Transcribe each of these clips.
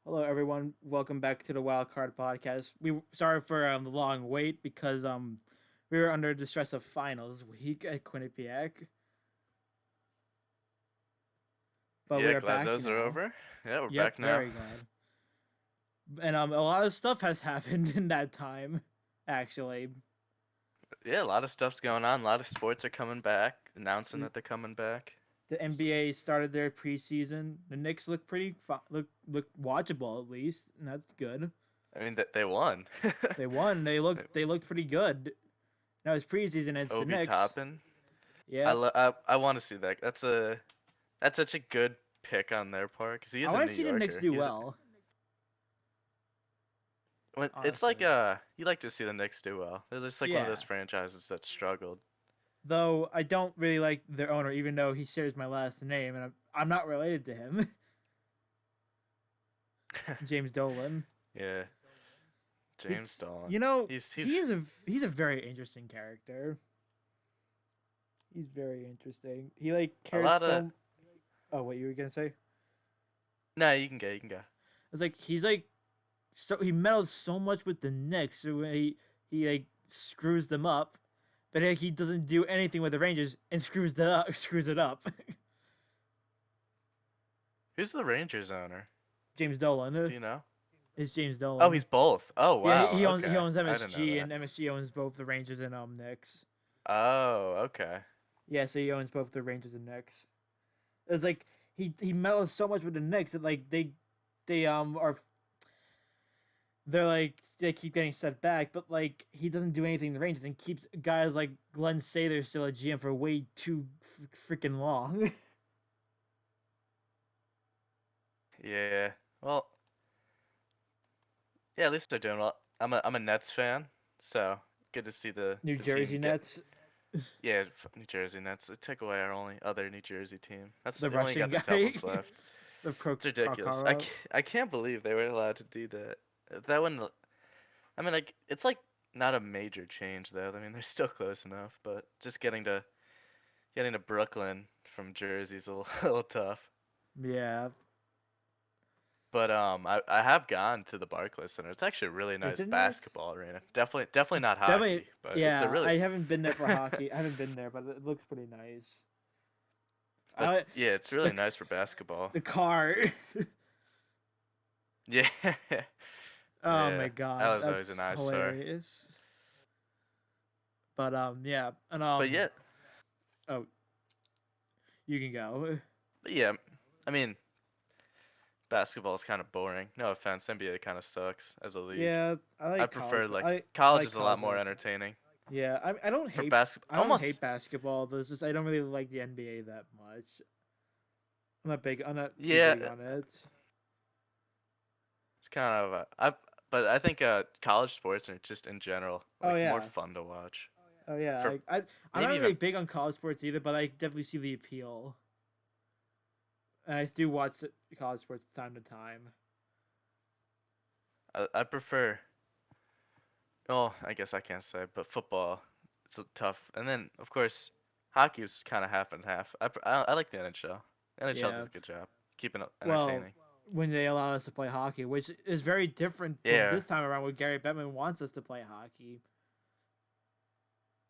Hello, everyone. Welcome back to the WildCard Podcast. We sorry for the long wait because we were under the stress of finals week at Quinnipiac, but we Yeah, are glad back those are now. over. Yeah, we're Yep, back now. very glad. And a lot of stuff has happened in that time, actually. Yeah, a lot of stuff's going on. A lot of sports are coming back, announcing The, that they're coming back. the So, NBA started their preseason. The Knicks look look watchable at least, and that's good. I mean, that they won. They won. They looked pretty good. Now it's preseason. It's the Obi Knicks. Toppin. Yep. I want to see that. That's such a good pick on their part because he I is a want New to see the Knicks Yorker. do well. It's like Honestly. you like to see the Knicks do well. They're just like one of Yeah. those franchises that struggled. Though I don't really like their owner, even though he shares my last name, and I'm not related to him, James Dolan. Yeah, James It's Dolan. you know He's he's a very interesting character. He's very interesting. He like a cares lot of. so. Oh, what you were gonna say? No, you can go. You can go. It's like he's like so he meddles so much with the Knicks so when he like screws them up, but like, he doesn't do anything with the Rangers and screws it up. Who's the Rangers owner? James Dolan Do you know? is James Oh, Dolan. he's both. Oh, Yeah, he, wow. he owns he Okay. owns I didn't know MSG that. and MSG owns both the Rangers and Knicks. Oh, okay. Yeah, so he owns both the Rangers and Knicks. It's like he meddles so much with the Knicks that like they are they're like they keep getting set back, but like he doesn't do anything to the Rangers and keeps guys like Glenn Sather still a GM for way too freaking long. Yeah. Well, yeah, at least they're doing well. I'm a Nets fan, so good to see New the team Jersey get. Nets, Yeah, New Jersey Nets. They took away our only other New Jersey team. the They only Russian got the guy, Devils left. the It's ridiculous. Prokhorov. I can't believe they were allowed to do that. That one. I mean, like it's like not a major change though. I mean, they're still close enough, but just getting to Brooklyn from Jersey's a little, a little tough. Yeah, But I have gone to the Barclays Center. It's actually a really is nice it nice? basketball arena. Definitely not Definitely, hockey, but it's a yeah. really I haven't been there for hockey. I haven't been there, but it looks pretty nice. but I yeah, it's really the nice for basketball. the car. Yeah. Oh my Yeah. That god, was always an that's eyesore. hilarious. But yeah, and But yeah, oh, you can go. but yeah, I mean, basketball is kind of boring. No offense, NBA kind of sucks as a league. Yeah, I I like prefer college. like I college like is a lot college more basketball. entertaining. Yeah, For basketball, I don't hate almost basketball. But it's just I don't really like the NBA that much. I'm not too yeah, big on it. it's kind of but I think college sports are just in general Oh like more yeah, fun to watch. oh yeah. For I'm maybe not even really big on college sports either, but I definitely see the appeal. And I do watch college sports time to time. I prefer. Oh, I guess I can't say, but football, it's tough. And then of course, hockey is kind of half and half. I like the NHL. NHL Yeah. does a good job keeping it Well, entertaining. when they allow us to play hockey, which is very different from Yeah, this time around, where Gary Bettman wants us to play hockey.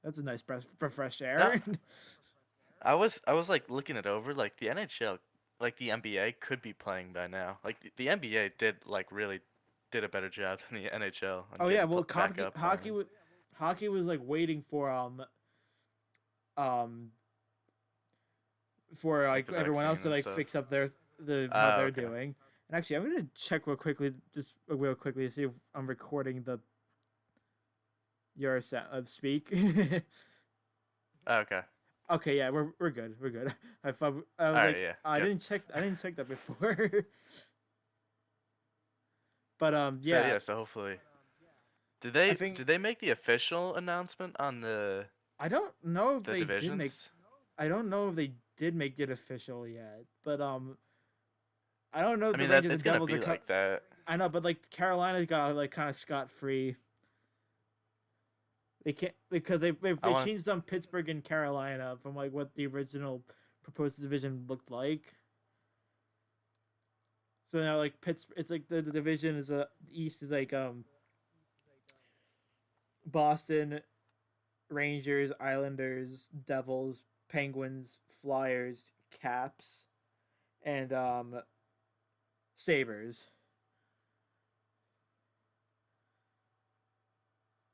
That's a nice breath for fresh no, air. I was like looking it over. Like the NHL, like the NBA could be playing by now. Like the NBA did like really did a better job than the NHL on Oh yeah, getting well, back up playing. hockey was like waiting um for Like like the everyone else vaccine to and like stuff. fix up the how Oh, they're okay. doing. And actually, I'm gonna check real quickly to see if I'm recording the your set of speak. Oh, okay. Okay, yeah, we're good. We're good. I All was right. like Yeah. Good. I didn't check that before. But So yeah, yeah. So hopefully, I think did they make the official announcement on I don't know if the they did make divisions? I don't know if they did make it official yet. But I don't know I if the mean that Rangers and it's gonna Devils be are like that. I know, but like Carolina got like kind of scot free. They can't because I they want. changed on Pittsburgh and Carolina from like what the original proposed division looked like. So now like Pittsburgh, it's like the division is the East is like Boston, Rangers, Islanders, Devils, Penguins, Flyers, Caps, and Sabres.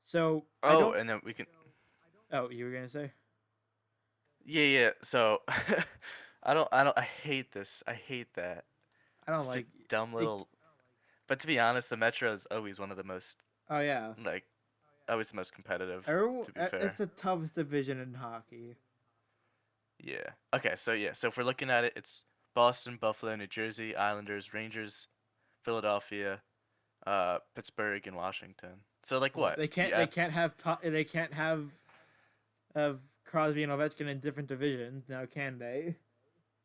So I Oh, don't. and then we can. Oh, you were gonna say? Yeah, yeah. So, I hate this. I hate that. I don't It's just like dumb it. little. But to be honest, the Metro is always one of the most Oh yeah, like always the most competitive. To be it's fair. the toughest division in hockey. Yeah. Okay. So yeah. So if we're looking at it, it's Boston, Buffalo, New Jersey, Islanders, Rangers, Philadelphia, Pittsburgh, and Washington. So like Yeah, what? they can't. Yeah. They can't have. They can't have Crosby and Ovechkin in different divisions now, can they?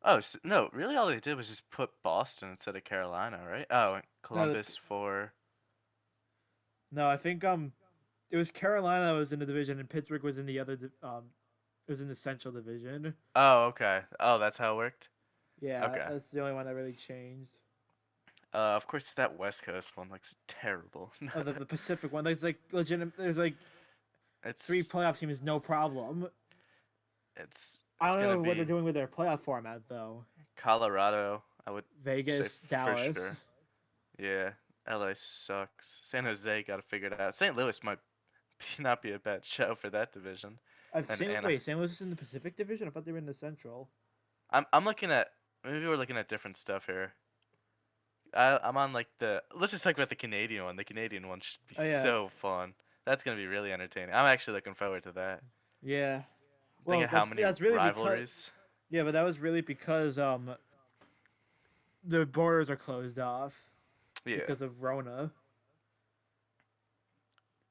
Oh no! Really, all they did was just put Boston instead of Carolina, right? Oh, and No, Columbus for. no. I think it was Carolina that was in the division, and Pittsburgh was in the other. It was in the Central Division. Oh, okay. Oh, that's how it worked. Yeah, Okay. that's the only one that really changed. Of course, that West Coast one looks terrible. Oh, the Pacific one. There's like legitimate. There's like three It's playoff teams, no problem. I it's don't gonna know what they're be doing with their playoff format though. Colorado. I would say Vegas, for Dallas. sure. Yeah, LA sucks. San Jose got to figure it out. St. Louis might not be a bad show for that division. And Anna. Wait, St. Louis is in the Pacific Division. I thought they were in the Central. I'm looking at maybe we're looking at different stuff here. I'm on like the let's just talk about the Canadian one. The Canadian one should be Oh yeah, so fun. That's gonna be really entertaining. I'm actually looking forward to that. yeah. Think Well, of how many that's really because rivalries. yeah, but that was really because the borders are closed off Yeah, because of Rona.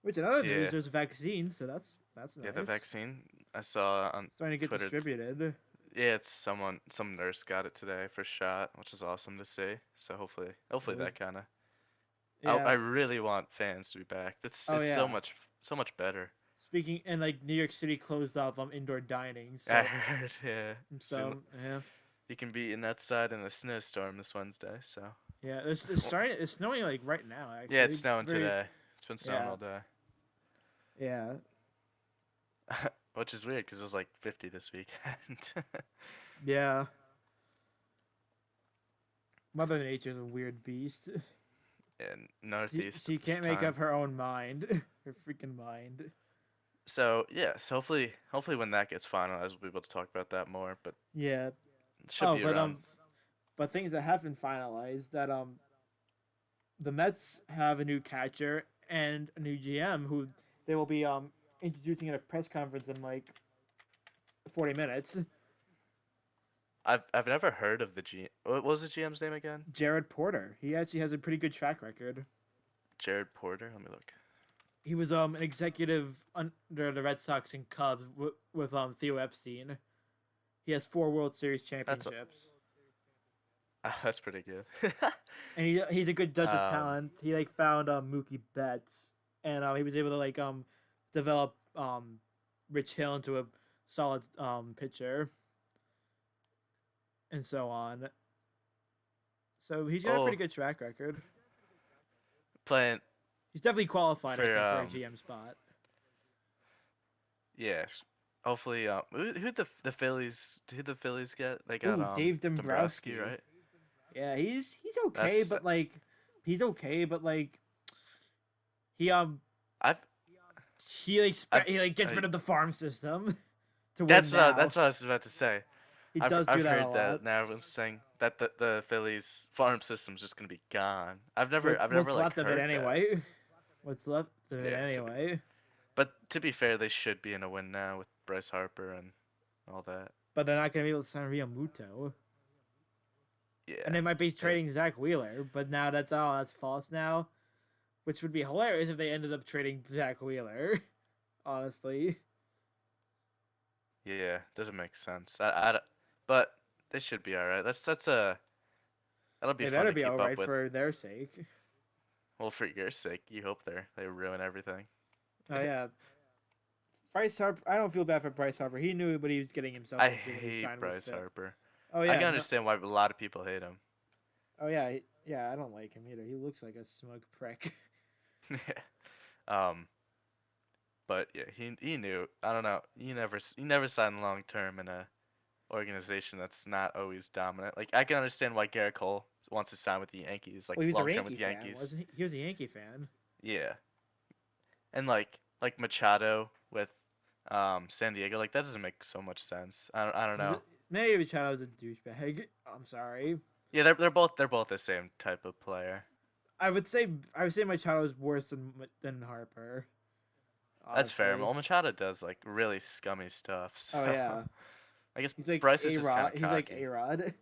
Which in other news, yeah, there's vaccines, so that's yeah. The nice. vaccine I saw on Starting to get Twitter. distributed. Yeah, it's some nurse got it today for shot, which is awesome to see. So hopefully So that kind of. I yeah. really want fans to be back. Oh It's yeah. so much better. Speaking and like New York City closed off indoor dining, I so heard, yeah. Soon yeah. you can be in outside in a snowstorm this Wednesday. So Yeah, it's starting. It's snowing like right now. yeah, it's Actually, snowing very today. It's been snowing yeah, all day. yeah, Which is weird because it was like 50 this weekend. yeah. Mother Nature's a weird beast. In Northeast She this can't make time. up her own mind. Her freaking mind. So yes, hopefully when that gets finalized, we'll be able to talk about that more. But Yeah. it should Oh, be around. but things that have been finalized that the Mets have a new catcher and a new GM who they will be introducing at a press conference in like 40 minutes. I've never heard of the G. What was the GM's name again? Jared Porter. He actually has a pretty good track record. Jared Porter. Let me look. He was an executive under the Red Sox and Cubs with Theo Epstein. He has 4 World Series That's championships. that's pretty good. And he's a good judge of um, talent. He like found Mookie Betts, and he was able to like develop Rich Hill into a solid pitcher, and so on. So he's got a pretty oh, good track record. playing He's definitely qualified, I for think, for a GM spot. yeah. Hopefully, who the Phillies get? They got Ooh, Dave Dombrowski, Dombrowski. right? Yeah, he's okay, That's but like he's okay, but like he I've he like gets I, rid of the farm system to win now. that's what I was about to say. He does do I've that a heard that lot. now everyone's saying that the Phillies farm system's just gonna be gone. I've never What's like left of it heard that. anyway? What's left of it Yeah, anyway? but to be fair, they should be in a win now with Bryce Harper and all that. But they're not gonna be able to sign Realmuto, and Yeah. they might be And trading Zach Wheeler. But now that's false now, which would be hilarious if they ended up trading Zach Wheeler. Honestly, yeah, doesn't make sense. But they should be all right. That'll be they fun better to be keep all up right with. for their sake. Well, for your sake, you hope they ruin everything. Oh yeah, Bryce Harper. I don't feel bad for Bryce Harper. He knew what he was getting himself I into when he hate signed with Bryce Phil. Harper. Oh I yeah, can no, understand why a lot of people hate him. oh yeah. Yeah, I don't like him either. He looks like a smug prick. um, but yeah, he knew. I don't know. You never sign long term in a organization that's not always dominant. Like I can understand why Garrett Cole wants to sign with the Yankees, like Well, he was a long term with Yankee the fan, Yankees. wasn't he? He was a Yankee fan. Yeah, and like Machado with San Diego, like that doesn't make so much sense. I don't He's a, know. Manny Machado's a douchebag. I'm sorry. Yeah, they're both the same type of player. I would say Machado is worse than Harper. That's fair. Honestly. Well, Machado does like really scummy stuff, Oh so yeah. I guess He's like Bryce is A just kind Rod. of He's like cocky. A Rod.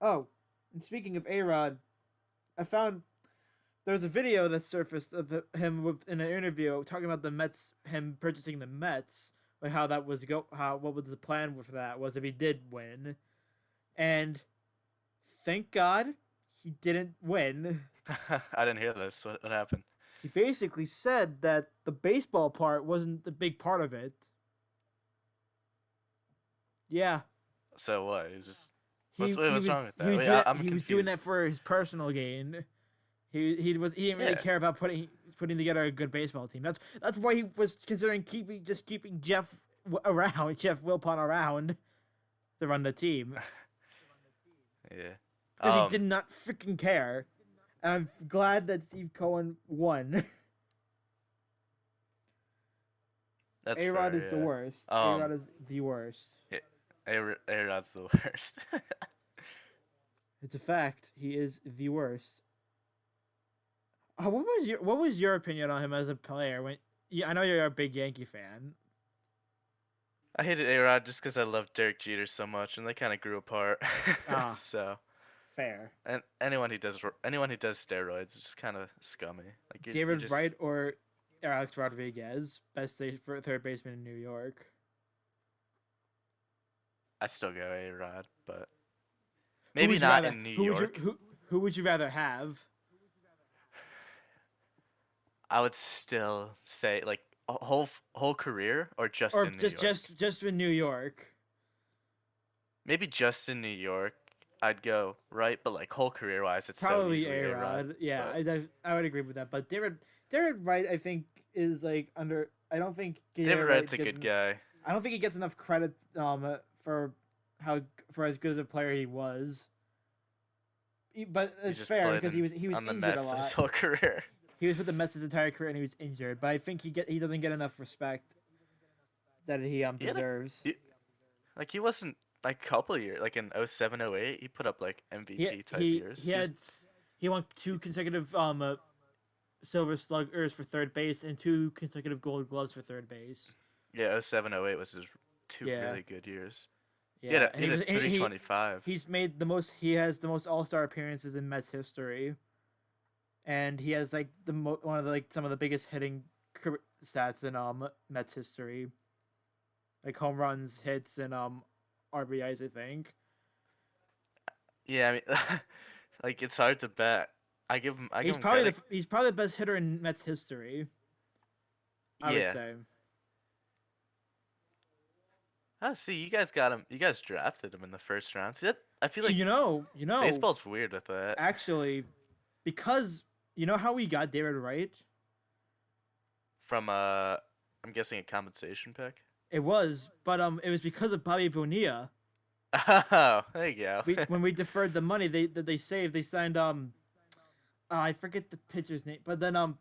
Oh, and speaking of A Rod, I found there's a video that surfaced of him in an interview talking about the Mets, him purchasing the Mets, like how that was what was the plan for that was if he did win, and thank God he didn't win. I didn't hear this. What happened? He basically said that the baseball part wasn't the big part of it. Yeah, So what? It was just he what's was wrong with he that? was Wait, doing I'm he was doing confused. that for his personal gain. He didn't really Yeah. care about putting together a good baseball team. That's why he was considering keeping Jeff Wilpon around to run the team Yeah. because he did not freaking care. And I'm glad that Steve Cohen won. That's A Rod fair. is the worst. Yeah. A Rod is the worst. Yeah, A-Rod's the worst. It's a fact. He is the worst. What was your opinion on him as a player? I know you're a big Yankee fan. I hated A-Rod just because I loved Derek Jeter so much, and they kind of grew apart. Ah, So, fair. and anyone who does steroids is just kind of scummy. Like you David just Wright or Alex Rodriguez, for third baseman in New York. I still go A-Rod, but Who maybe would you not rather? in New York. Who would you rather have? I would still say like a whole career or just Or in New York. just in New York? Maybe just in New York, I'd go right, but like whole career wise, it's so Probably easily A A-Rod. Rod. Yeah, But I would agree with that. But David Wright, I think is like under. I don't think David David Wright's Wright a gets. good guy. I don't think he gets enough credit for how for as good as a player he was. But He it's just fair played because he was on the injured a Mets his lot. whole career. He was with the Mets his entire career and he was injured. But I think he doesn't get enough respect that he He had a, deserves. like he wasn't like couple years like in 07, 08, he put up like He MVP type he years. he had he won two consecutive Silver Sluggers for third base and two consecutive Gold Gloves for third base. Yeah, 07, 08 was his two Yeah, really good years. He had yeah, a, and he he had was a 325. he's made the most. He has the most All Star appearances in Mets history, and he has like one of the some of the biggest hitting stats in Mets history, like home runs, hits, and RBIs. I think. Yeah, I mean, like it's hard to bet. I give him credit. He's probably the best hitter in Mets history. I would Yeah. say. Oh, see, you guys got him. You guys drafted him in the first round. See that? I feel like You know, baseball's weird with that. actually, because you know how we got David Wright? From I'm guessing a compensation pick. It was, but it was because of Bobby Bonilla. Oh, there you go. When we deferred the money they saved, they signed I forget the pitcher's name, but then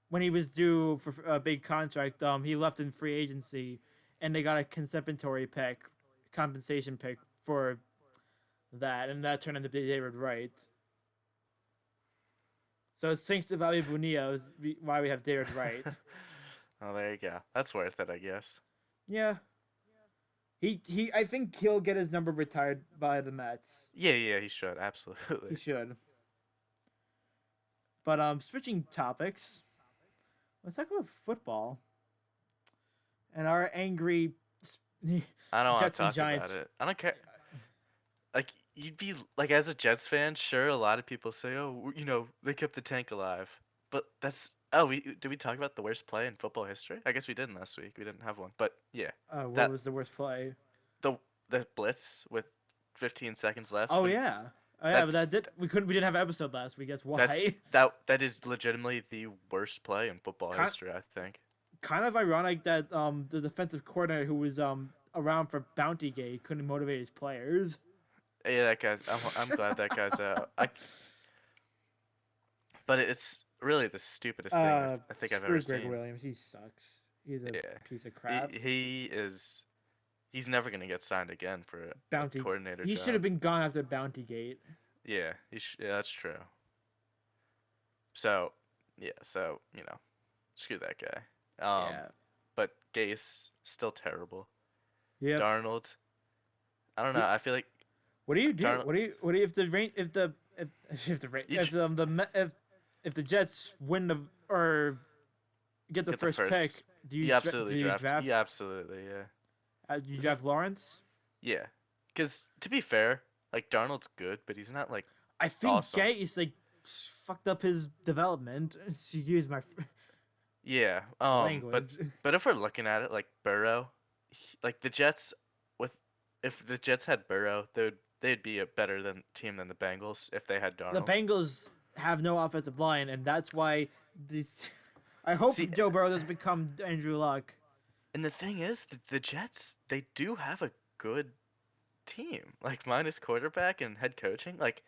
when he was due for a big contract, he left in free agency, and they got a compensation pick for that, and that turned into David Wright. So it's thanks to Bobby Bonilla is why we have David Wright. Oh, there you go. That's worth it, I guess. Yeah. I think he'll get his number retired by the Mets. Yeah, he should He absolutely. should. But switching topics, let's talk about football and our angry I don't want Jets to and talk Giants. about it. I don't care. Like you'd be like as a Jets fan, sure. A lot of people say, "Oh, they kept the tank alive," but that's did we talk about the worst play in football history? I guess we didn't last week. We didn't have one, but yeah, What that was the worst play? the blitz with 15 seconds left. Oh yeah. Oh yeah, but we didn't have an episode last week. That's why. That is legitimately the worst play in football Kind, history, I think. kind of ironic that the defensive coordinator who was around for Bountygate couldn't motivate his players. Yeah, that guy's. I'm glad that guy's out. But it's really the stupidest thing I think I've ever Greg seen. Williams, he sucks. He's a piece of crap. He is. He's never gonna get signed again for a coordinator He job. should have been gone after Bountygate. Yeah, yeah, that's true. So, yeah, screw that guy. Yeah. But Gase still terrible. Yeah. Darnold, I don't know. I feel like. What do you do? What do you if the Jets win or get the first pick? Do you absolutely draft? Yeah, absolutely, yeah. You draft Lawrence? Yeah, because to be fair, like Darnold's good, but he's not like. I think awesome. Gase like fucked up his development. Excuse my. Yeah. Language. But if we're looking at it like Burrow, like the Jets, if the Jets had Burrow, they'd be a better team than the Bengals if they had Darnold. The Bengals have no offensive line, and that's why I hope Joe Burrow doesn't become Andrew Luck. And the thing is, the Jets, they do have a good team, like minus quarterback and head coaching. Like,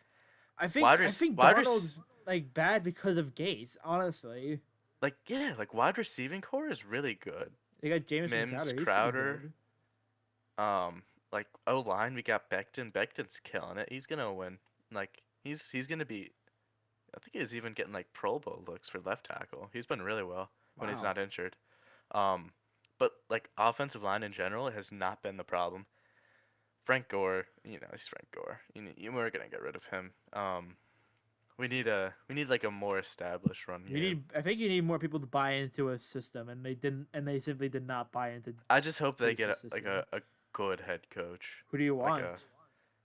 I think Darnold's like bad because of Gase, honestly. Like, yeah, like wide receiving core is really good. They got Jameson Crowder. Like O-line, we got Becton. Becton's killing it. He's gonna win. Like, he's gonna be. I think he's even getting like Pro Bowl looks for left tackle. He's been really well when he's not injured. But like offensive line in general has not been the problem. Frank Gore, he's Frank Gore. We're gonna get rid of him. We need like a more established run game. I think you need more people to buy into a system, and they simply did not buy into. I just hope they get a good head coach. Who do you want?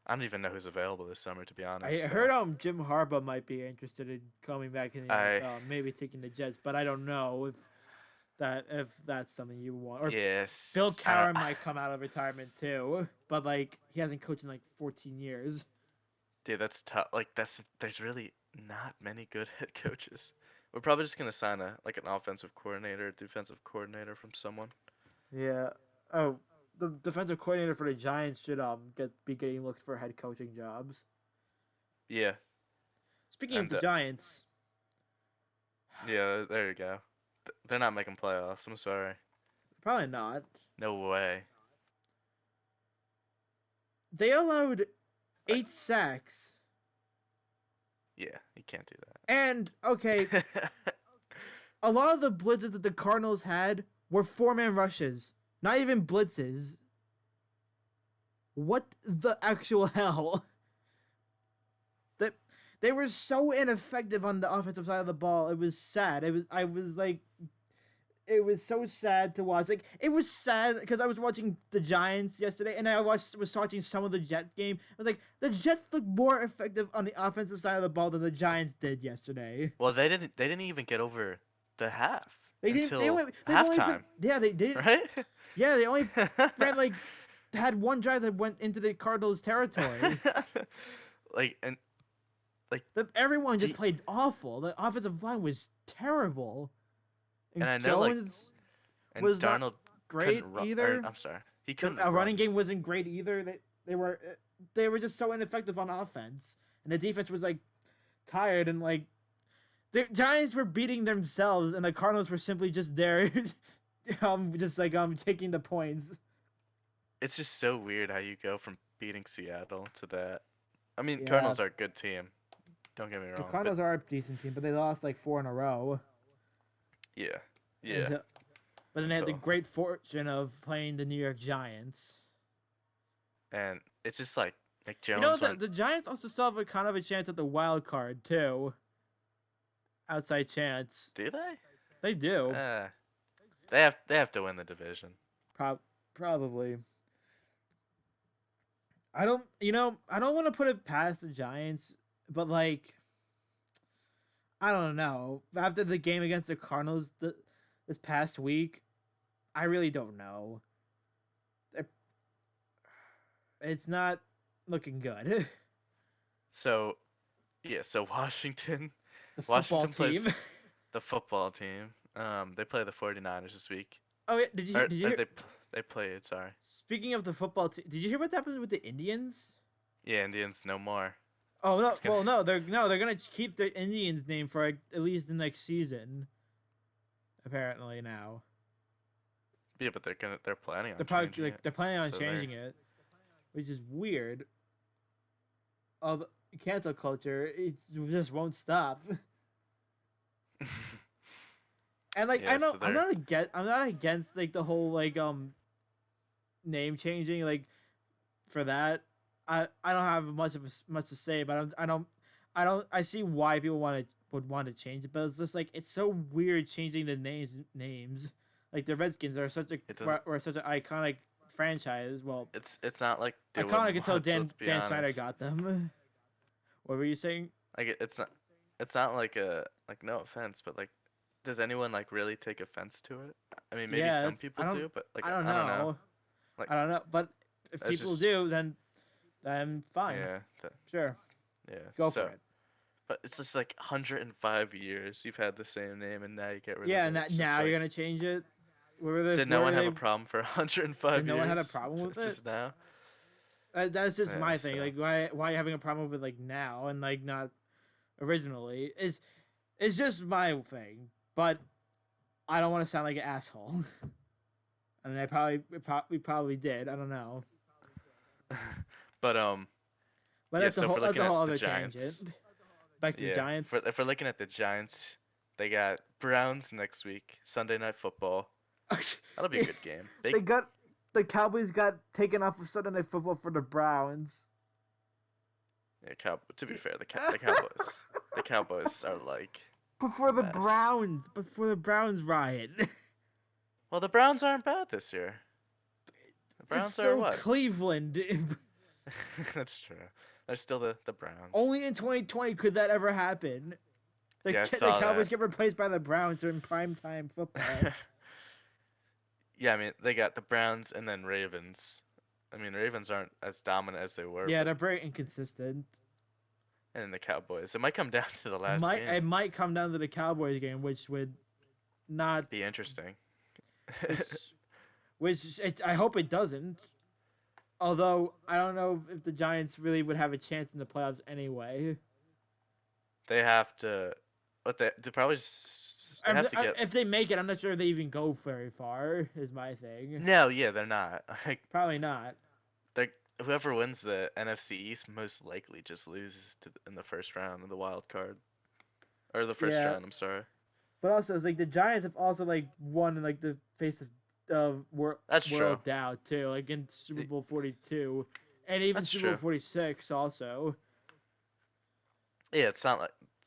I don't even know who's available this summer, to be honest. I heard Jim Harbaugh might be interested in coming back in the NFL, maybe taking the Jets, but I don't know if that's something you want. Or yes. Bill Cowher might come out of retirement too, but like he hasn't coached in like 14 years. Dude, that's tough. Like there's really not many good head coaches. We're probably just gonna sign an offensive coordinator, defensive coordinator from someone. Yeah. Oh, the defensive coordinator for the Giants should be getting looked for head coaching jobs. Yeah. Speaking of the Giants. Yeah, there you go. They're not making playoffs. I'm sorry. Probably not. No way. They allowed 8 sacks. Yeah, you can't do that. And, okay, a lot of the blitzes that the Cardinals had were 4-man rushes. Not even blitzes. What the actual hell? They were so ineffective on the offensive side of the ball. It was sad. It was so sad to watch. Like, it was sad because I was watching the Giants yesterday, and I was watching some of the Jets game. I was like, the Jets look more effective on the offensive side of the ball than the Giants did yesterday. Well, they didn't even get over the half. They didn't. They halftime. They did. Right? Yeah, they only ran had one drive that went into the Cardinals' territory. Everyone just played awful. The offensive line was terrible. And I know, Jones was Darnold not great either. I'm sorry, he couldn't. A running game wasn't great either. They were just so ineffective on offense, and the defense was tired and the Giants were beating themselves, and the Cardinals were simply just there, taking the points. It's just so weird how you go from beating Seattle to that. I mean, Cardinals are a good team. Don't get me wrong. The Cardinals are a decent team, but they lost 4 in a row. Yeah. But then they had the great fortune of playing the New York Giants. And it's just like Jones. The Giants also still have kind of a chance at the wild card too. Outside chance. Do they? They do. They have to win the division. Probably. I don't want to put it past the Giants, but I don't know. After the game against the Cardinals this past week, I really don't know. It's not looking good. So yeah, so Washington The football Washington team. plays the football team. They play the 49ers this week. Oh yeah, did you Or, did you or hear? they played, sorry. Speaking of the football team, did you hear what happened with the Indians? Yeah, Indians no more. Oh no, It's gonna well they're gonna keep the Indians name for like, at least the next season. Apparently now Yeah, but they're planning on changing it. they're planning on So changing it, which is weird. Of cancel culture, it just won't stop. And like Yeah, I know so I'm not against like the whole like name changing like for that. I don't have much to say, but I see why people would want to change it, but it's just like it's so weird changing the names. Like the Redskins are such an iconic franchise. Well, it's not like doing iconic until much, let's be Dan Snyder honest. got them. What were you saying? Like it's not like no offense, but like does anyone like really take offense to it? I mean, maybe Yeah, some people do, but like I don't I don't know. know. Like I don't know, but if that's people just do, then fine. yeah, Sure, yeah. go So, for it. but it's just like 105 years you've had the same name and now you get rid Yeah, of and it. It's now just you're like, gonna change it. did no one have a problem for 105 Did no one years? had a problem with it? Just now? That's just Yeah, my thing. so Like, why are you having a problem with it like now and like not originally? It's just my thing. But I don't want to sound like an asshole. I mean, we probably did. I don't know. but But yeah, that's so if we're that's looking a at whole the other Giants, tangent. Back to the yeah, Giants. if we're looking at the Giants, they got Browns next week, Sunday Night Football. That'll be a good game. They got the Cowboys got taken off of Sunday Night Football for the Browns. Yeah, to be fair, the Cowboys are like Before the mess. Browns riot. Well, the Browns aren't bad this year. The Browns It's are still what? Cleveland. That's true. They're still the Browns. Only in 2020 could that ever happen. Yeah, I The saw Cowboys that. get replaced by the Browns during primetime football. Yeah, I mean they got the Browns and then Ravens. I mean Ravens aren't as dominant as they were. Yeah, but, they're very inconsistent. and then the Cowboys. It might come down to the last game. It might come down to the Cowboys game, which would not. Be interesting. I hope it doesn't. Although I don't know if the Giants really would have a chance in the playoffs anyway. They have to. What they probably they have to get. If they make it, I'm not sure if they even go very far. Is my thing. No, yeah, they're not. Like Probably not. they whoever wins the NFC East most likely just loses in the first round of the wild card, or the first Yeah. round. I'm sorry. But also, it's like the Giants have also like won in like the face of That's true. World Doubt too, like in Super Bowl 42, and even That's Super Bowl true. 46 also. Yeah,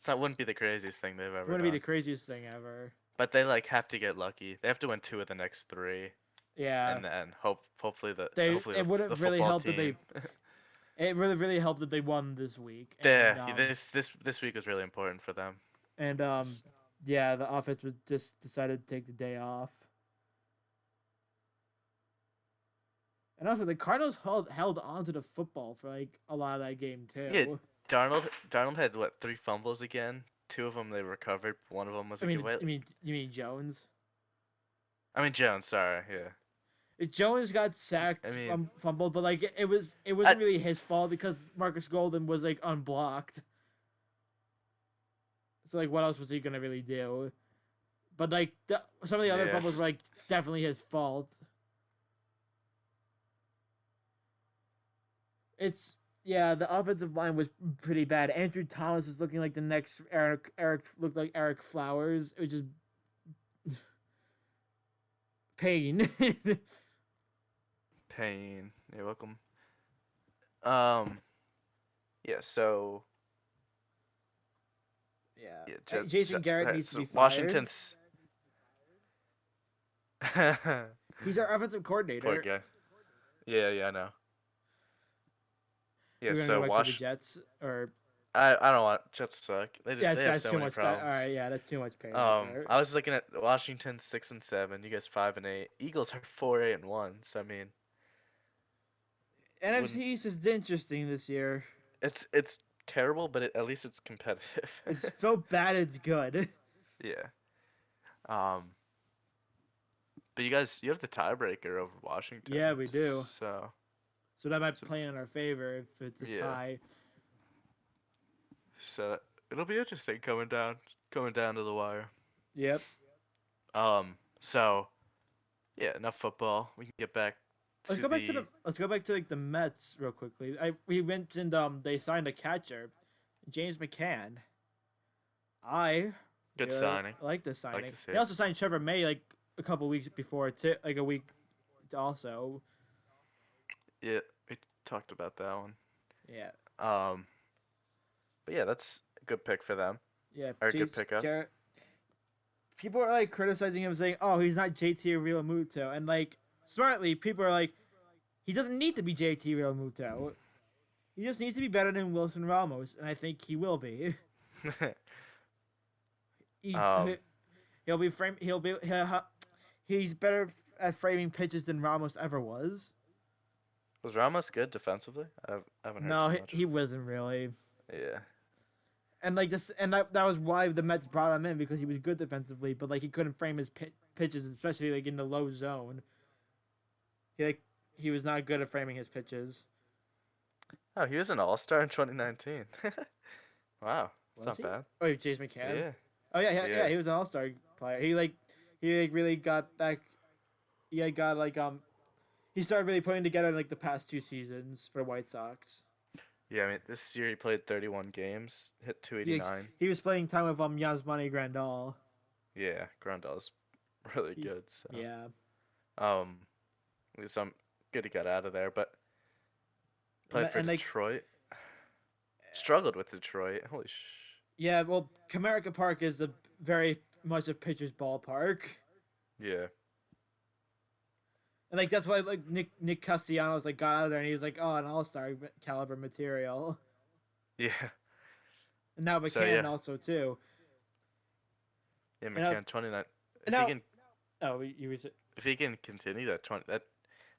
wouldn't be the craziest thing they've It ever wouldn't done. be the craziest thing ever. But they like have to get lucky. They have to win 2 of the next 3, Yeah. and then hopefully It would have really helped if team. It really helped that they won this week. Yeah, this week was really important for them. And yeah, the offense was just decided to take the day off. And also, the Cardinals held on to the football for like a lot of that game too. Yeah, Darnold had what 3 fumbles again. 2 of them they recovered. One of them was a giveaway. You mean Jones? I mean Jones. Sorry, yeah. Jones got sacked, fumbled, but like it wasn't really his fault because Marcus Golden was like unblocked. So like, what else was he gonna really do? But like some of the other fumbles were like definitely his fault. The offensive line was pretty bad. Andrew Thomas is looking like the next Eric looked like Eric Flowers. It was just pain. Pain. You're welcome. Yeah. So. Yeah. Jason Garrett needs to be fired. Washington's. He's our offensive coordinator. Poor guy. Yeah, I know. Yeah, We're gonna so go back to the Jets, or I don't want Jets suck. They have that's so too many much. problems. All right, yeah, that's too much pain. I was looking at Washington 6-7. You guys 5-8. Eagles are 4-8-1. So I mean, wouldn't. NFC East is interesting this year. It's terrible, but at least it's competitive. It's so bad it's good. Yeah. Um, but you have the tiebreaker over Washington, Yeah, we do. so So that might so play in our favor if it's a yeah. tie. So it'll be interesting coming down to the wire. Yep. So yeah, enough football. We can get back Let's to go back to the. like the Mets real quickly. We mentioned they signed a catcher, James McCann. I Good really signing. like this Like signing. to see They it. also signed Trevor May like a couple weeks before, like a week also. Yeah, we talked about that one. Yeah. Um, but yeah, that's a good pick for them, Yeah. or a good pickup. People are like criticizing him, saying, "Oh, he's not JT Realmuto," and like smartly, people are like, "He doesn't need to be JT Realmuto. He just needs to be better than Wilson Ramos," and I think he will be. He um, he'll be frame. He's better at framing pitches than Ramos ever was. was Ramos good defensively? I haven't heard No, too much. he wasn't really. Yeah. And like this, and that was why the Mets brought him in, because he was good defensively, but like he couldn't frame his pitches, especially like in the low zone. He was not good at framing his pitches. Oh, he was an All-Star in 2019. Wow, it's Was not he? bad. Oh, James McCann. Yeah. Oh yeah. Yeah. He was an All-Star player. He really got back. He had got he started really putting together like the past 2 seasons for the White Sox. Yeah, I mean, this year he played 31 games, hit He, 289. he was playing time with Yasmani Grandal. Yeah, Grandal's really good. So, Yeah. at least I'm good he got out of there, but played for And like Detroit. Struggled with Detroit. Holy sh. yeah, well, Comerica Park is a very much a pitcher's ballpark. Yeah. And like that's why like Nick Castellanos like got out of there and he was like, oh, an all-star caliber material. Yeah. And now McCann So, yeah. also too. Yeah, And McCann 29. now, you were If he can continue that 20, I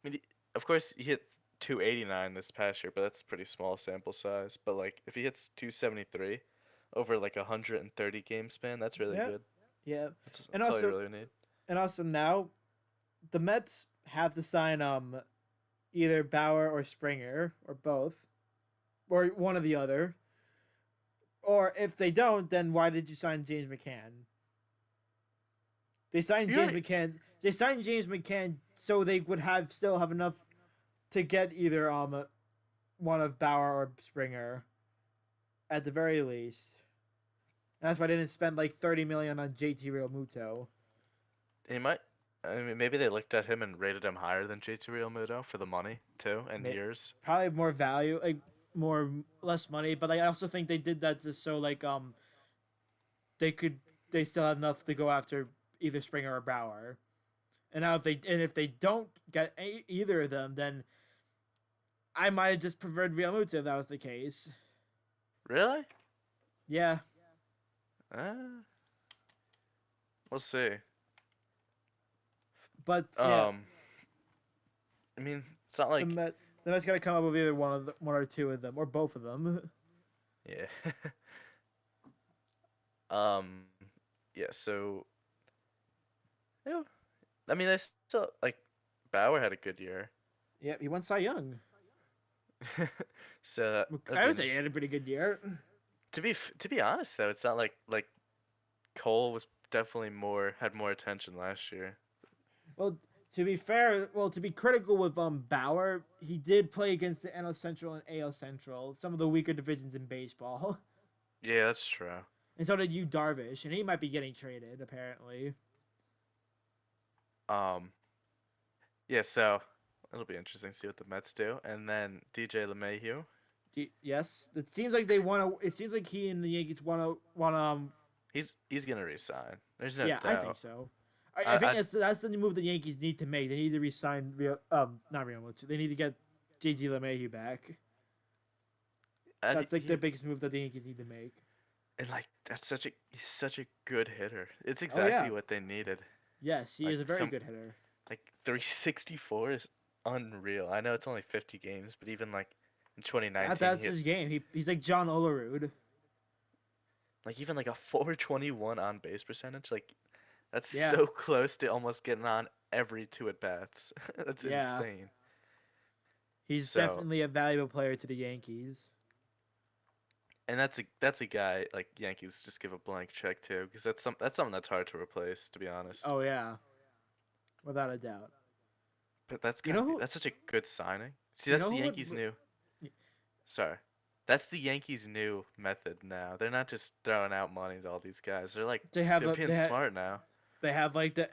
mean, of course he hit 289 this past year, but that's pretty small sample size. But like if he hits 273 over like a 130 game span, that's really yeah, good. yeah. That's, And that's all you also really need. now the Mets have to sign either Bauer or Springer or both, or one or the other. Or if they don't, then why did you sign James McCann? They signed James McCann. They signed James McCann so they would still have enough to get either one of Bauer or Springer, at the very least. And that's why they didn't spend like $30 million on JT Realmuto. He might. I mean, maybe they looked at him and rated him higher than JT Realmuto for the money too and years. Probably more value, like less money, but I also think they did that just so like they still have enough to go after either Springer or Bauer. And now if they don't get either of them, then I might have just preferred Realmuto if that was the case. Really? Yeah. We'll see. But I mean, it's not like the Mets got to come up with either one or two of them or both of them. yeah. Yeah. So yeah. I mean, they still like Bauer had a good year. Yeah, he won Cy Young. So I would say he had a pretty good year. to be honest though, it's not like Cole was definitely had more attention last year. Well, to be fair, to be critical with Bauer, he did play against the NL Central and AL Central, some of the weaker divisions in baseball. Yeah, that's true. And so did Yu Darvish, and he might be getting traded apparently. Yeah, so it'll be interesting to see what the Mets do, and then DJ LeMahieu. Yes, it seems like they want to. It seems like he and the Yankees want to. He's gonna resign. There's no doubt. I think so. I think that's the move the Yankees need to make. They need to resign not Real. They need to get JG LeMahieu back. That's like the biggest move that the Yankees need to make. And like he's such a good hitter. It's exactly what they needed. Yes, he is a very good hitter. Like 364 is unreal. I know it's only 50 games, but even like in 2019, That's his game. He's like John Olerud. even like a 421 on base percentage. Like that's Yeah, so close to almost getting on every two at bats. That's yeah. insane. He's So, definitely a valuable player to the Yankees. and that's a guy like Yankees just give a blank check to because that's something that's hard to replace, to be honest. Oh yeah, without a doubt. But that's You gotta know be who? that's such a good signing. See, You that's know the who Yankees' would? new. Sorry. That's the Yankees' new method now. They're not just throwing out money to all these guys. They have They're a being smart now. they have like the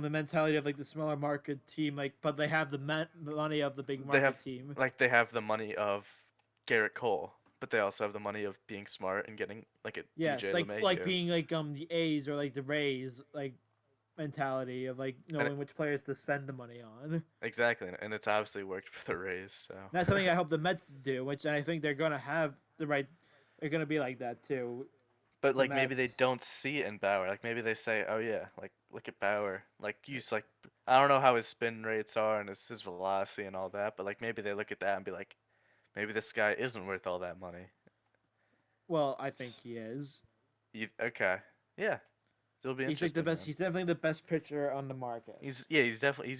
mentality of like the smaller market team, like, but they have the money of the big They have market team. they have the money of Garrett Cole, but they also have the money of being smart and getting like a Yes, DJ like LeMahieu. being like the A's or like the Rays, like mentality of like And knowing which players to spend the money on. And exactly, and it's obviously worked for the Rays. So, that's something I hope the Mets do, which I think they're gonna have the right. They're gonna be like that too. but The like maybe they Mets. don't see it in Bauer. Like maybe they say, "Oh yeah, like look at Bauer. Like use like I don't know how his spin rates are and his velocity and all that, but like maybe they look at that and be like, maybe this guy isn't worth all that money." Well, I think S- he is. Okay, yeah, it'll be He's like the interesting best. then. He's definitely the best pitcher on the market. He's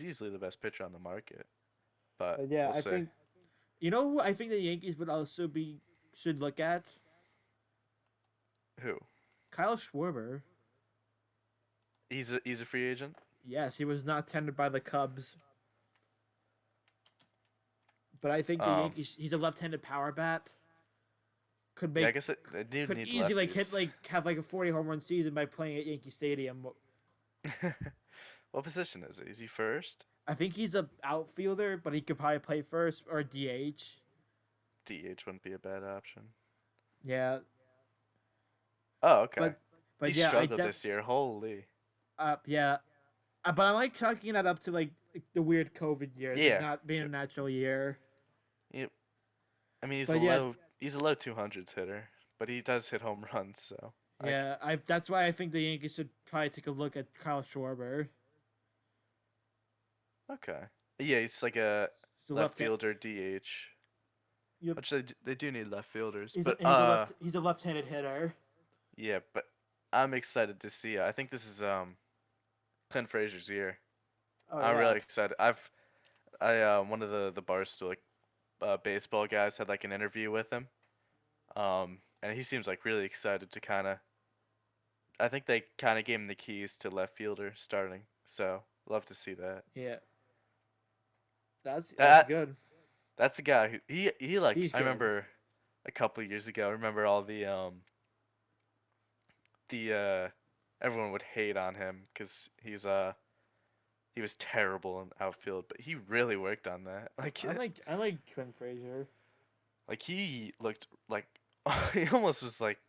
easily the best pitcher on the market, but But yeah, we'll I see. think you know who I think the Yankees would also be should look at Who? Kyle Schwarber. He's a free agent. Yes, he was not tendered by the Cubs, but I think the Um, Yankees. He's a left-handed power bat. Could yeah, I make guess they do could need easily like hit lefties. like have like a 40 home run season by playing at Yankee Stadium. What position is he? Is he first? I think he's a outfielder, but he could probably play first or DH. DH wouldn't be a bad option. Yeah, Oh, okay. but He yeah, I struggled this year. Holy. yeah, but I'm like chalking that up to like the weird COVID years, like Yeah. not being a Yep. natural year. Yep. I mean, But yeah, he's a low 200s hitter, but he does hit home runs, so yeah, I that's why I think the Yankees should probably take a look at Kyle Schwarber. okay. Yeah, he's like a He's a left left hand. fielder DH, Yep. which they do need left fielders. He's a, But he's a left he's a left-handed hitter. yeah, but I'm excited to see. I think this is Clint Frazier's year. Oh I'm yeah, really excited. I one of the Barstool baseball guys had like an interview with him. And he seems like really excited to kind of. I think they kind of gave him the keys to left fielder starting. So love to see that. yeah. That's That good. that's a guy who he like. He's I good. remember a couple years ago. I remember all the everyone would hate on him because he was terrible in outfield, but he really worked on that. I like Clint Frazier. Like he looked like he almost was like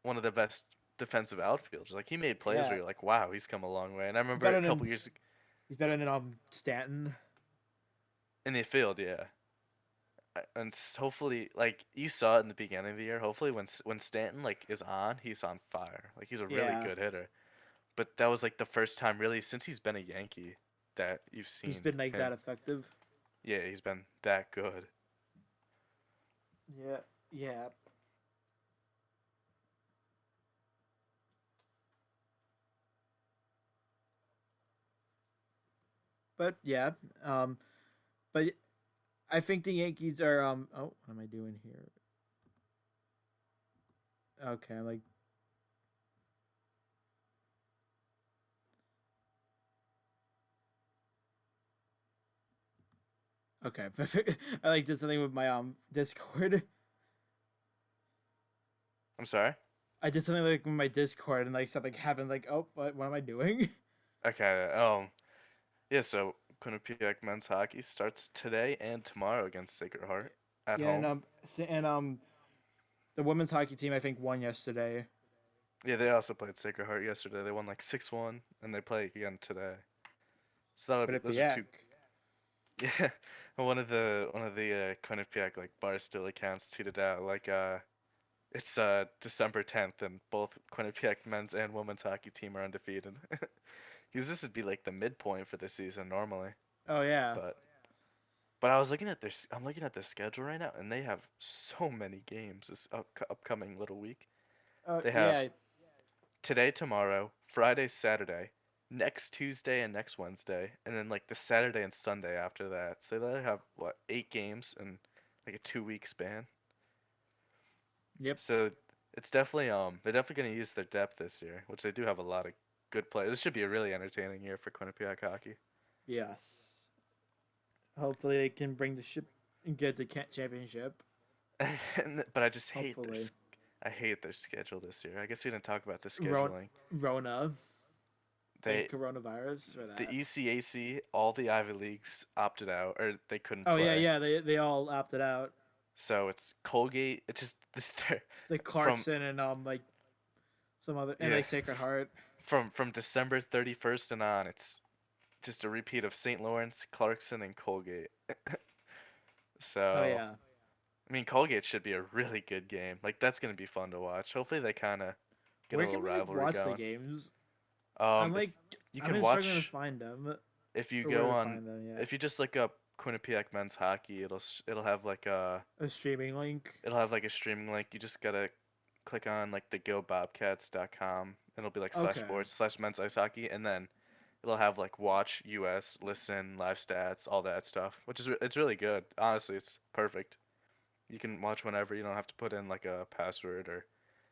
one of the best defensive outfielders. Like he made plays Yeah, where you're like, wow, he's come a long way. And I he's remember a better couple than years he's better than Stanton. in the field, yeah. And hopefully, like you saw it in the beginning of the year. Hopefully, when Stanton like is on, he's on fire. Like he's a really Yeah, good hitter. But that was like the first time really since he's been a Yankee that you've he's seen been like that him. effective. Yeah, he's been that good. Yeah, yeah. But yeah, um, but I think the Yankees are Oh, what am I doing here? Okay, like okay. I like did something with my Discord. I'm sorry. I did something like with my Discord and like something happened. Like, oh, what am I doing? Okay. Yeah. So Quinnipiac men's hockey starts today and tomorrow against Sacred Heart at Yeah, and home. the women's hockey team I think won yesterday. Yeah, they also played Sacred Heart yesterday. They won like 6-1, and they play again today. So those are two. Quinnipiac. Yeah, one of the Quinnipiac like Barstool accounts tweeted out like it's December 10th and both Quinnipiac men's and women's hockey team are undefeated. Because this would be like the midpoint for the season normally, Oh yeah. but But I was looking at I'm looking at their schedule right now, and they have so many games this upcoming little week. They have Yeah. today, tomorrow, Friday, Saturday, next Tuesday, and next Wednesday, and then like the Saturday and Sunday after that. So they have what 8 games in like a 2 week span. Yep. So it's definitely they're definitely gonna use their depth this year, which they do have a lot of good players. This should be a really entertaining year for Quinnipiac hockey. Yes. Hopefully they can bring the ship and get the championship. But I just hate Hopefully. I hate their schedule this year. I guess we didn't talk about the Ron- scheduling. Rona. Like They coronavirus or the that. ECAC, all the Ivy Leagues opted out or they couldn't Oh yeah, play. yeah. They all opted out. So it's Colgate. It's just this It's like from Clarkson and like some other and yeah like Sacred Heart. from December 31st and on. It's just a repeat of St. Lawrence, Clarkson, and Colgate. Oh So yeah. I mean Colgate should be a really good game. Like that's gonna be fun to watch. Hopefully they kind of get a Where little can we like rivalry watch the going. games? Um, I'm if like you I've can been struggling to watch find them. if you Or where go to on find them, yeah. if you just look up Quinnipiac men's hockey, it'll have like A streaming link. a streaming link. You just gotta click on like the gobobcats.com and it'll be like slash Okay. sports slash men's ice hockey and then it'll have like watch US, listen, live stats, all that stuff, which is it's really good. Honestly, it's perfect. You can watch whenever. You don't have to put in like a password or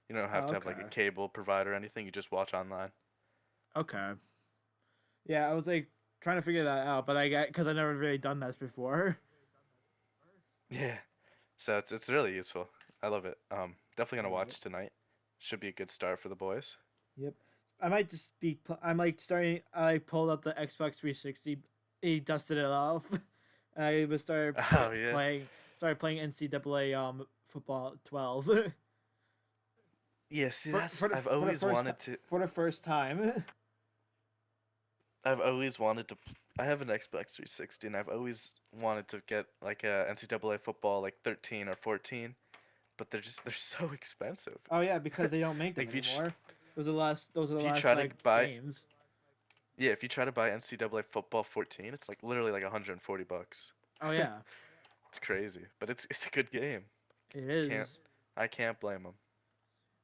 you don't have Oh, to have like a okay. cable provider or anything. You just watch online. Okay. Yeah, I was like trying to figure S- that out, but I got because I never really done this before. Yeah. So it's really useful. I love it. Definitely gonna Alright. watch tonight. Should be a good start for the boys. Yep. I might just be. I'm like starting. I pulled up the Xbox 360. He dusted it off. I was Oh yeah. playing. Started playing NCAA football 12 Yeah, see that's for the first time. I've always wanted to I have an Xbox 360 and I've always wanted to get like a NCAA football like 13 or 14, but they're so expensive. Oh yeah, because they don't make them Like anymore. Those are the last. Those are the if you last try to like buy games. yeah, if you try to buy NCAA football 14, it's like literally like 140 bucks. Oh yeah, It's crazy, but it's a good game. it Can't is. I can't blame them.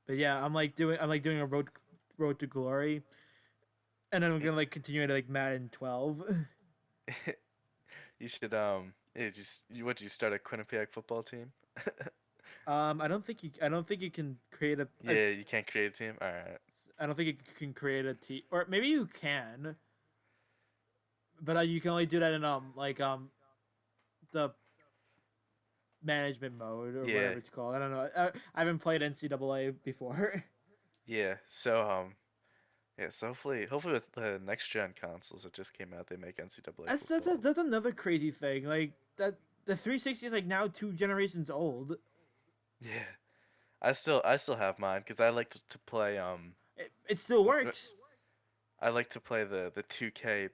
But yeah, I'm like doing a road to glory, and then I'm gonna like continue to like Madden 12. You should you start a Quinnipiac football team? I don't think you can create Yeah, you can't create a team. All right. I don't think you can create a team, or maybe you can, but you can only do that in the management mode or Yeah. whatever it's called. I don't know. I haven't played NCAA before. Yeah. So yeah, so hopefully with the next gen consoles that just came out, they make NCAA football. That's another crazy thing. Like that the 360 is like now 2 generations old. Yeah. I still have mine because I like to play It still what works. I like to play the 2K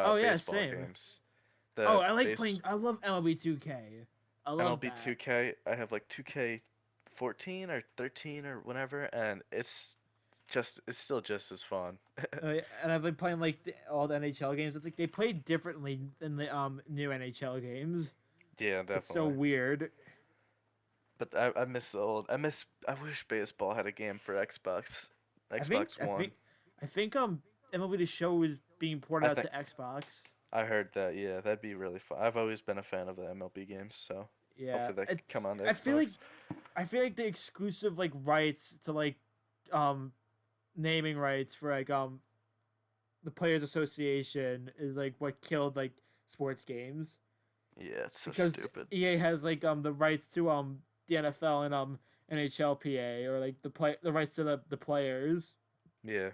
Oh yeah, baseball same. games. Oh, The I like base playing. I love MLB 2K. I love MLB that. 2K. I have like 2K 14 or 13 or whatever, and it's still just as fun. Yeah, and I've been playing like all the NHL games. It's like they play differently than the new NHL games. Yeah, It's so definitely. weird. But I miss the old. I wish baseball had a game for Xbox. I think Xbox I One. think I think MLB The Show is being ported I out to think Xbox. I heard that. Yeah, that'd be really fun. I've always been a fan of the MLB games, so Yeah, hopefully that could come on to I feel like Xbox. I feel like the exclusive like rights to like um naming rights for like the Players Association is like what killed like sports games Yeah, it's so because stupid. EA has like the rights to the NFL and NHLPA or like the rights to the players Yeah,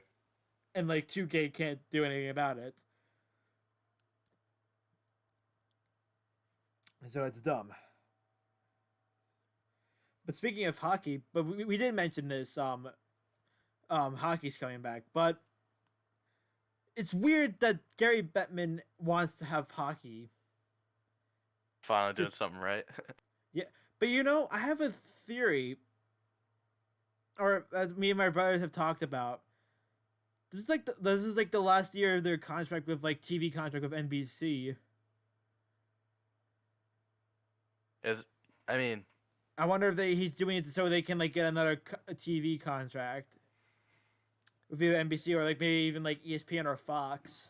and like 2K can't do anything about it. So it's dumb. But speaking of hockey, but we did mention this hockey's coming back, but it's weird that Gary Bettman wants to have hockey. finally doing something right. Yeah, but you know, I have a theory, or me and my brothers have talked about. This is like the last year of their contract with like TV contract with NBC. Is I mean, I wonder if he's doing it so they can like get another TV contract with either NBC or like maybe even like ESPN or Fox.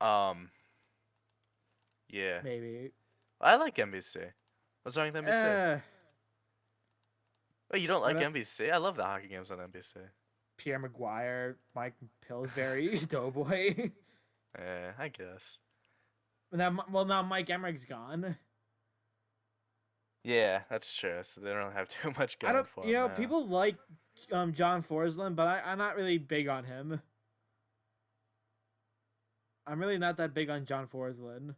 um, yeah. Maybe. I like NBC. What's wrong with NBC? Oh, you don't like what NBC? I love the hockey games on NBC. Pierre Maguire, Mike Pillsbury, Doughboy. Yeah, I guess. Now Mike Emmerich's gone. Yeah, that's true. So they don't really have too much I going don't, for them now. people like John Forsland, but I'm not really big on him. I'm really not that big on John Forsland.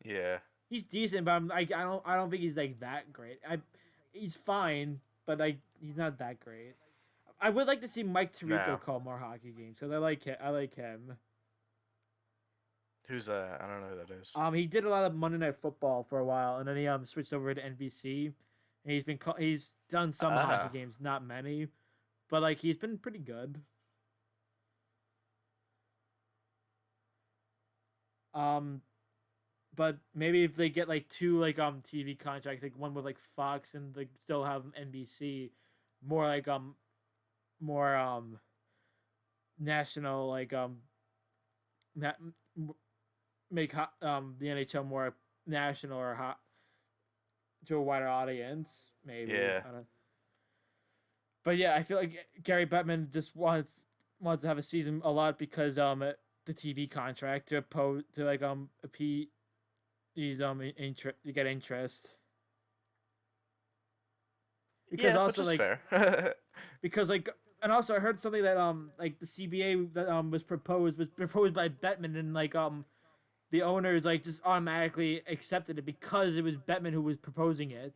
Yeah. He's decent, but I don't think he's like that great. He's fine, but he's not that great. I would like to see Mike Tirico call more hockey games because I like him. Who's that? I don't know who that is. He did a lot of Monday Night Football for a while, and then he switched over to NBC, and he's done some hockey games, not many, but like he's been pretty good. But maybe if they get like two like TV contracts, like one with like Fox and like still have NBC, more like national like make the NHL more national or hot to a wider audience, maybe. Yeah. But yeah, I feel like Gary Bettman just wants to have a season a lot because the TV contract to like appease to get interest. Because also which is like fair. because like and also I heard something that like the CBA that was proposed by Bettman, and like the owners like just automatically accepted it because it was Bettman who was proposing it.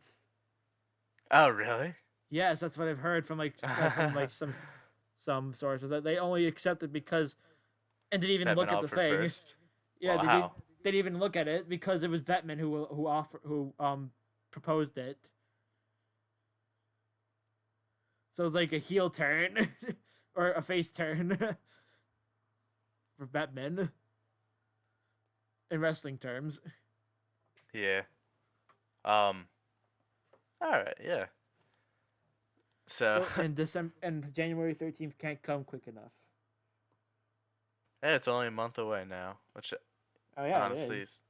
Oh, really? Yes, that's what I've heard from some sources, that they only accepted because and didn't even Bettman look at the thing. First. Yeah, Wow. they didn't even look at it because it was Bettman who proposed it. So it's like a heel turn or a face turn for Bettman in wrestling terms. Yeah. All right. Yeah. So and January 13th can't come quick enough. yeah, it's only a month away now, which honestly it is.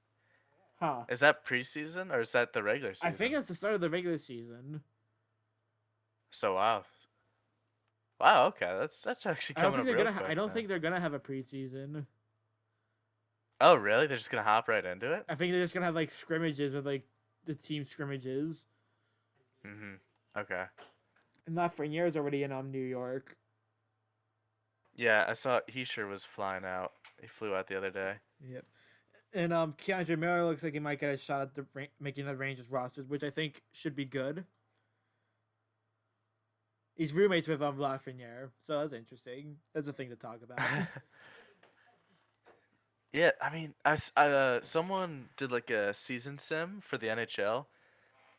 Huh. Is that preseason or is that the regular season? I think it's the start of the regular season. So wow. Wow, okay. That's actually coming up real quick. I don't think they're gonna have a preseason. Oh, really? They're just gonna hop right into it? I think they're just gonna have like scrimmages with like the team scrimmages. Okay. And Lafreniere's already in New York. Yeah, I saw Heischer was flying out. He flew out the other day. Yep. And Keandre Miller looks like he might get a shot at making the Rangers rosters, which I think should be good. He's roommates with Lafreniere, so that's interesting. That's a thing to talk about. Yeah, I mean, someone did like a season sim for the NHL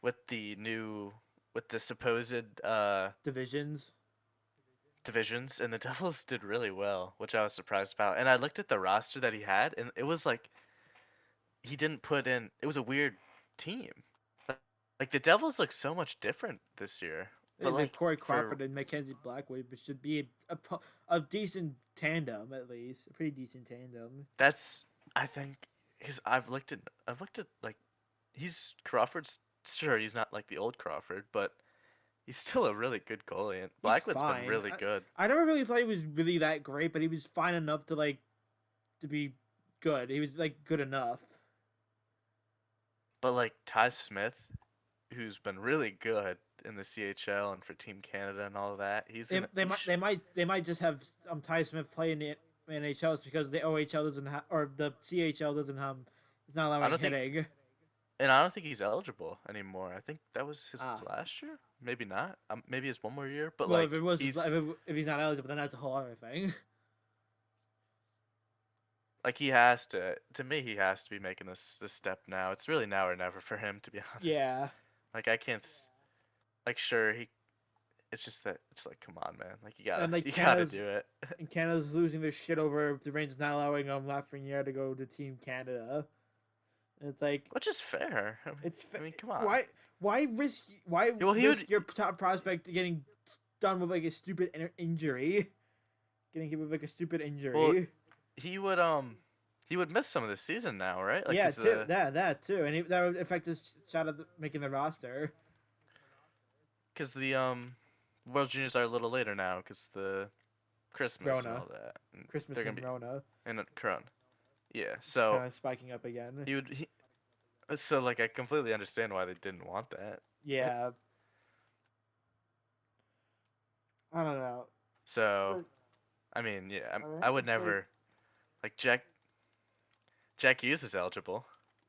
with the supposed divisions, and the Devils did really well, which I was surprised about. And I looked at the roster that he had, and it was like he didn't put in. It was a weird team. Like the Devils look so much different this year. But like Corey Crawford and Mackenzie Blackwood, which should be a decent tandem, at least a pretty decent tandem. I think because I've looked at like Crawford's, sure he's not like the old Crawford, but he's still a really good goalie, and Blackwood's been really good. I never really thought he was really that great, but he was fine enough to be good. He was like good enough. But like Ty Smith, who's been really good in the CHL and for Team Canada and all of that, they might just have Ty Smith play in the NHL because the OHL doesn't have, or the CHL doesn't have. It's not allowing hitting. And I don't think he's eligible anymore. I think that was his last year. Maybe not. Maybe it's one more year. But well, if he's not eligible, then that's a whole other thing. Like he has to. To me, he has to be making this step now. It's really now or never for him, to be honest. Yeah. Like I can't. Like sure he. It's just that it's like, come on, man. Like you gotta do it. And Canada's losing their shit over the Rangers not allowing Lafreniere to go to Team Canada. It's like which is fair. I mean, come on. Why risk Well, he would. your top prospect getting done with like a stupid injury, getting hit with like a stupid Well, injury? he would he would miss some of the season now, right? Like, Yeah, cause too. That too, and that would affect his shot at making the roster. the World Juniors are a little later now, cause the Christmas and Rona, all that. And Christmas they're gonna and be Rona, in a Corona. Yeah. So kind of spiking up again. he would. So like, I completely understand why they didn't want that. Yeah, I don't know. So But, I mean, yeah, alright, I would it's like, never like Jack Hughes is eligible.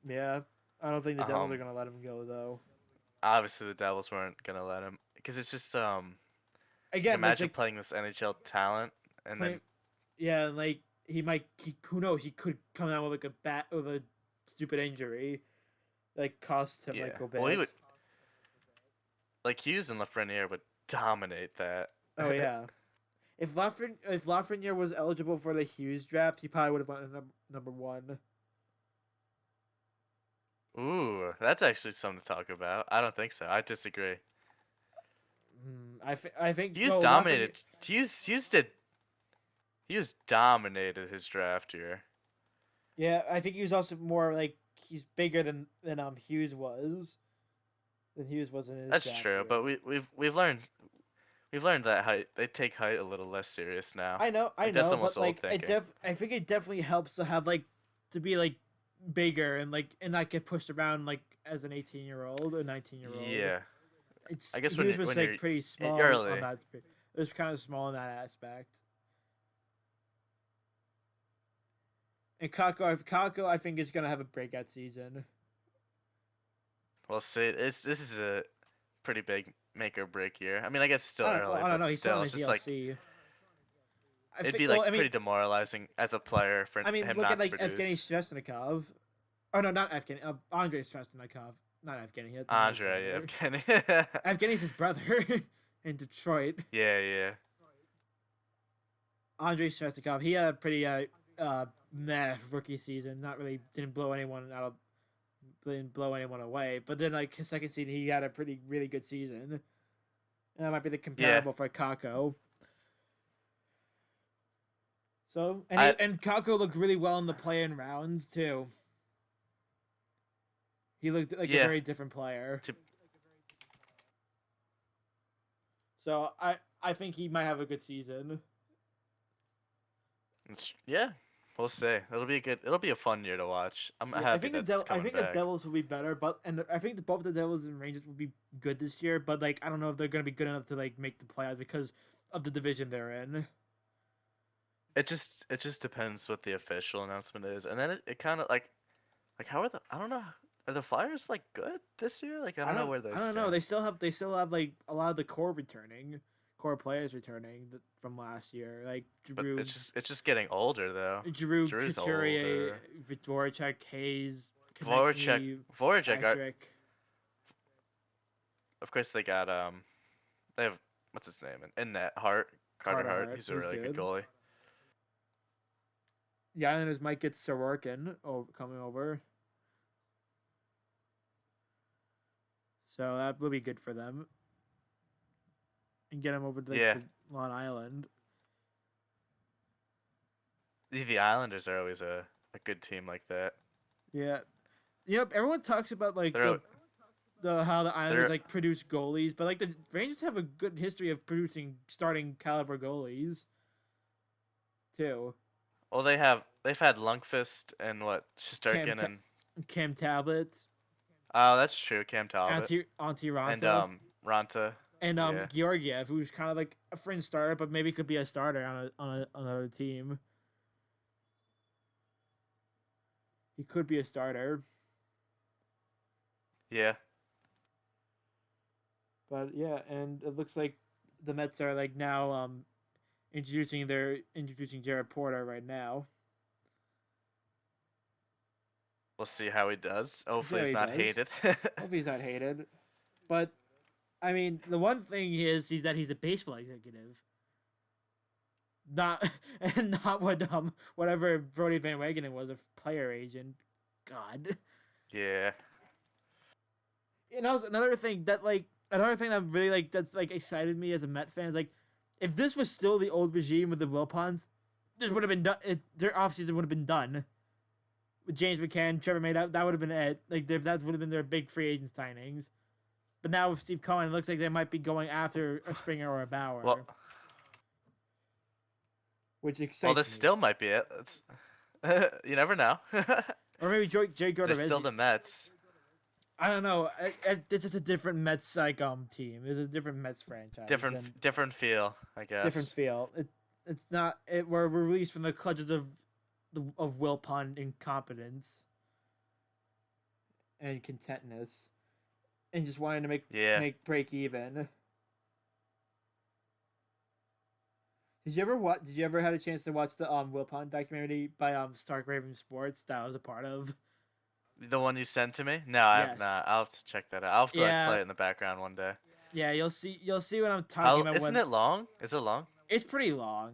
yeah, I don't think the Devils are Um, gonna let him go though. obviously the Devils weren't gonna let him because it's just like Again, it's imagine like playing this NHL talent and then playing. Yeah, like who knows? He could come out with like with a stupid injury, like cost him yeah, like a well he bit. would like Hughes and Lafreniere would dominate that. Oh yeah, if Lafreniere was eligible for the Hughes draft, he probably would have won number one. Ooh, that's actually something to talk about. I don't think so. I disagree. I think Hughes no Lafreniere. dominated. Hughes dominated his draft year. Yeah, I think he was also more like he's bigger than Hughes was. Than Hughes was in his That's draft true, year. but we've learned that they take height a little less serious now. I Like that's know, almost but old like thinking. I think it definitely helps to have like to be like bigger and not get pushed around like as an 18-year-old or 19-year-old. Yeah, It's I guess Hughes was when like you're pretty small on early, that. It was kind of small in that aspect. And Kako, I think is gonna have a breakout season. we'll see. This is a pretty big make or break year. I mean, I guess it's still early, I don't but know. He's still still, in it's his just like DLC. I it'd think. be Well, like pretty demoralizing as a player for I mean, him look at not to like Evgeny produce. Svechnikov. Oh no, not Evgeny. Andrei Svechnikov. Not Evgeny. That's his Andre, brother. yeah, Kenny. Evgeny's his brother in Detroit. Yeah, yeah. Andrei Svechnikov. He had a pretty meh rookie season. Not really didn't blow anyone away. But then like his second season, he had a really good season. And that might be the Yeah. comparable for Kako. So I and Kako looked really well in the play-in rounds too. He looked like a yeah. very different player. To, So I think he might have a good season. yeah. We'll see. It'll be a fun year to watch. I'm Yeah, happy that's I coming think back. the Devils will be better, but I think both the Devils and Rangers will be good this year. But like I don't know if they're gonna be good enough to like make the playoffs because of the division they're in. It just depends what the official announcement is, and then it kind of like how are the I don't know, are the Flyers like good this year? Like I don't know where they I don't know. stand. They still have like a lot of the core players returning from last year, like But Drew, it's just getting older though. Drew's Couturier, older. Voracek, Hayes, Voracek Konechny, Voracek are, Patrick. of course they got they have what's his name in net Carter Carter Hart. Hart, He's a who's really good good. goalie. The Islanders might get Sorokin coming over. So that would be good for them. And get him over to Yeah, the Long Island. the Islanders are always a good team like that. Yeah. Yep, everyone talks about like They're the how the Islanders they're like produce goalies, but like the Rangers have a good history of producing starting caliber goalies too. well they've had Lundqvist and what Cam Shesterkin Ta- and Cam Talbot, oh that's true Cam Talbot Antti and Ranta, Ranta. and Yeah. Georgiev, who's kind of like a fringe starter, but maybe could be a starter on another team. He could be a starter, Yeah. but yeah, and it looks like the Mets are like now introducing Jared Porter right now. We'll see how he does. Hopefully how he's he not does. hated. Hopefully he's not hated, but I mean the one thing is that he's a baseball executive. Not and not what whatever Brody Van Wagenen was, a player agent. God. Yeah. Another thing that really that's like excited me as a Met fan is like, if this was still the old regime with the Wilpons, this would have been done. Their offseason would have been done with James McCann, Trevor May. That would have been it. Like that would have been their big free agent signings. But now with Steve Cohen, it looks like they might be going after a Springer or a Bauer, Well, which excites well, this me. still might be it. It's you never know. Or maybe Jake They're Odorizzi. still the Mets. I don't know. It's just a different Mets team. It's a different Mets franchise. Different feel, I guess. Different feel. It's not. We're released from the clutches of Wilpon incompetence and contentness, and just wanting to make break even. Did you ever had a chance to watch the Wilpon documentary by Stark Raven Sports that I was a part of? The one you sent to me? No, I have not. I'll have to check that out. I'll have to like, play it in the background one day. Yeah, you'll see what I'm talking about. Isn't it long? Is it long? It's pretty long.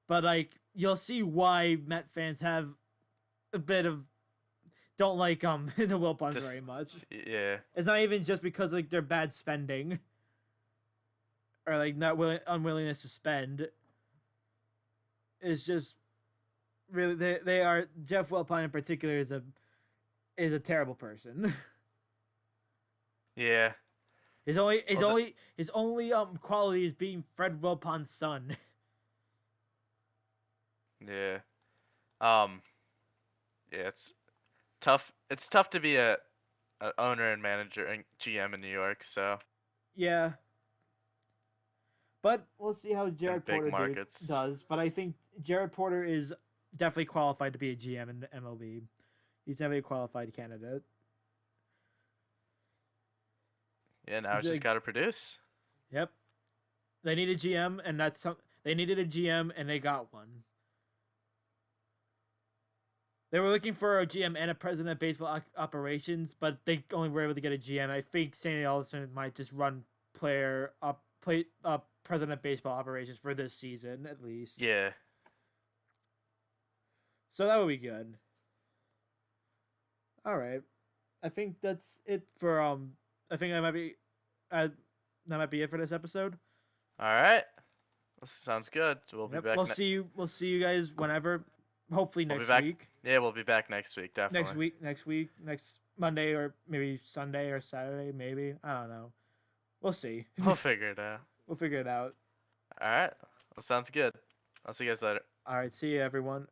But like you'll see why Met fans have a bit of don't like the Wilpons very much. Yeah. It's not even just because like they're bad spending or like unwillingness to spend. It's just really they are Jeff Wilpon in particular is a terrible person. Yeah. His only quality is being Fred Wilpon's son. Yeah. Yeah, it's tough. It's tough to be a owner and manager and GM in New York, so. Yeah. But we'll see how Jared Porter does. But I think Jared Porter is definitely qualified to be a GM in the MLB. He's definitely a qualified candidate. Yeah, now it's just got to produce. Yep. They need a GM, and they needed a GM, and they got one. They were looking for a GM and a president of baseball operations, but they only were able to get a GM. I think Sandy Alderson might just run president of baseball operations for this season, at least. Yeah. So that would be good. All right. I think that's it for I think that might be it for this episode. All right. That sounds good. We'll be back. We'll see you guys whenever. Hopefully next week. Yeah, we'll be back next week, definitely. Next Monday or maybe Sunday or Saturday, maybe. I don't know. We'll see. We'll figure it out. We'll figure it out. All right. Well, sounds good. I'll see you guys later. All right. See you, everyone.